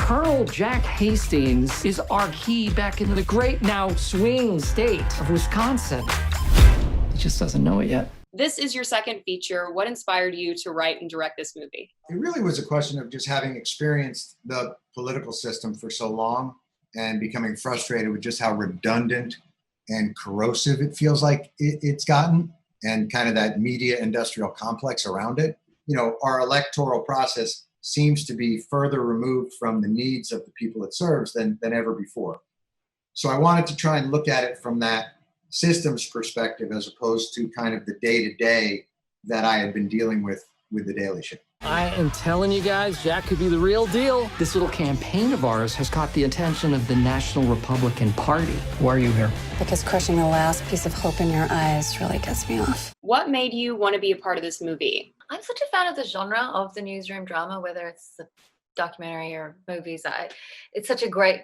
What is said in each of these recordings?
Colonel Jack Hastings is our key back into the great now swing state of Wisconsin. He just doesn't know it yet. This is your second feature. What inspired you to write and direct this movie? It really was a question of just having experienced the political system for so long and becoming frustrated with just how redundant and corrosive it feels like it's gotten, and kind of that media industrial complex around it. You know, our electoral process seems to be further removed from the needs of the people it serves than ever before. So I wanted to try and look at it from that systems perspective as opposed to kind of the day-to-day that I had been dealing with The Daily Show. I am telling you guys, Jack could be the real deal. This little campaign of ours has caught the attention of the National Republican Party. Why are you here? Because crushing the last piece of hope in your eyes really gets me off. What made you want to be a part of this movie? I'm such a fan of the genre of the newsroom drama, whether it's the documentary or movies. It's such a great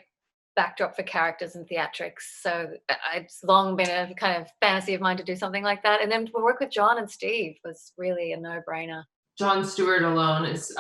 backdrop for characters and theatrics. So it's long been a kind of fantasy of mine to do something like that. And then to work with Jon and Steve was really a no-brainer. Jon Stewart alone is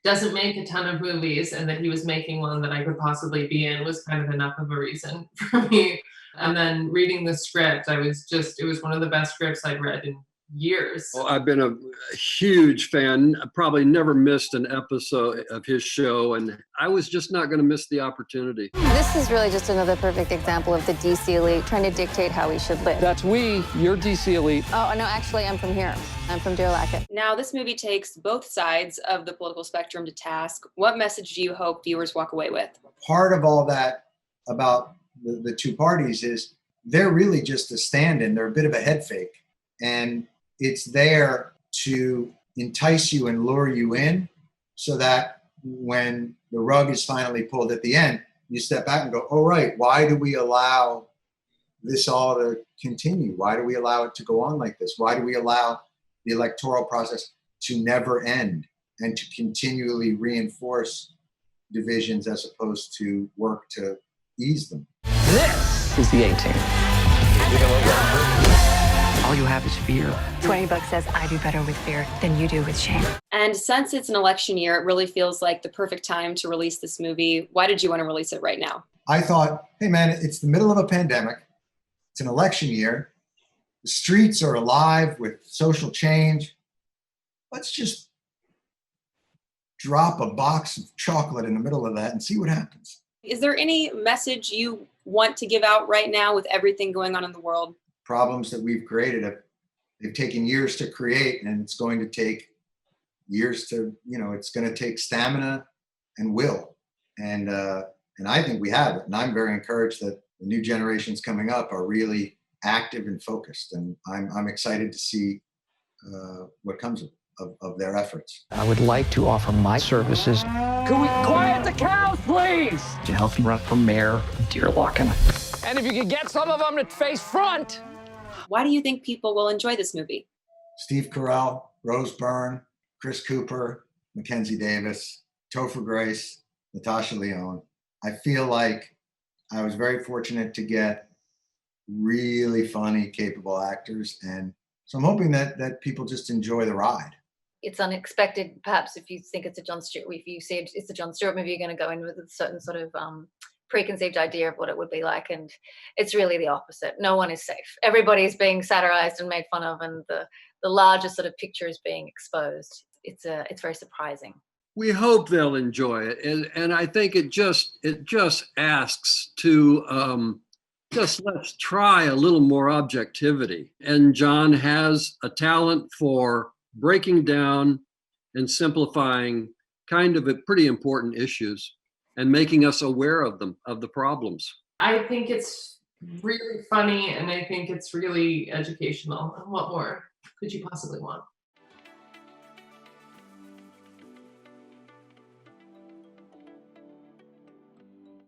doesn't make a ton of movies, and that he was making one that I could possibly be in was kind of enough of a reason for me. And then reading the script, it was one of the best scripts I'd read in years. Well, I've been a huge fan. I probably never missed an episode of his show, and I was just not going to miss the opportunity. This is really just another perfect example of the DC elite trying to dictate how we should live. That's we, you're DC elite. Oh, no, actually, I'm from here. I'm from Deer Lacquet. Now, this movie takes both sides of the political spectrum to task. What message do you hope viewers walk away with? Part of all that about the two parties is they're really just a stand-in. They're a bit of a head fake. And it's there to entice you and lure you in so that when the rug is finally pulled at the end, you step back and go, oh, right, why do we allow this all to continue? Why do we allow it to go on like this? Why do we allow the electoral process to never end and to continually reinforce divisions as opposed to work to ease them? This is the A-Team. All you have is fear. $20 says I do better with fear than you do with shame. And since it's an election year, it really feels like the perfect time to release this movie. Why did you want to release it right now? I thought, hey man, it's the middle of a pandemic. It's an election year. The streets are alive with social change. Let's just drop a box of chocolate in the middle of that and see what happens. Is there any message you want to give out right now with everything going on in the world? Problems that we've created, they've taken years to create, and it's going to take years to, it's going to take stamina and will. And I think we have it. And I'm very encouraged that the new generations coming up are really active and focused. And I'm excited to see what comes of their efforts. I would like to offer my services. Could we quiet the cows, please? To help you run for mayor of Deer Lacquet. And if you could get some of them to face front. Why do you think people will enjoy this movie? Steve Carell, Rose Byrne, Chris Cooper, Mackenzie Davis, Topher Grace, Natasha Lyonne. I feel like I was very fortunate to get really funny, capable actors. And so I'm hoping that people just enjoy the ride. It's unexpected, perhaps, if you think it's a Jon Stewart. If you see it's a Jon Stewart movie, you're going to go in with a certain sort of preconceived idea of what it would be like, and it's really the opposite. No one is safe. Everybody is being satirized and made fun of, and the larger sort of picture is being exposed. It's very surprising. We hope they'll enjoy it, and I think it just asks to just let's try a little more objectivity. And Jon has a talent for breaking down and simplifying kind of pretty important issues and making us aware of them, of the problems. I think it's really funny, and I think it's really educational. And what more could you possibly want?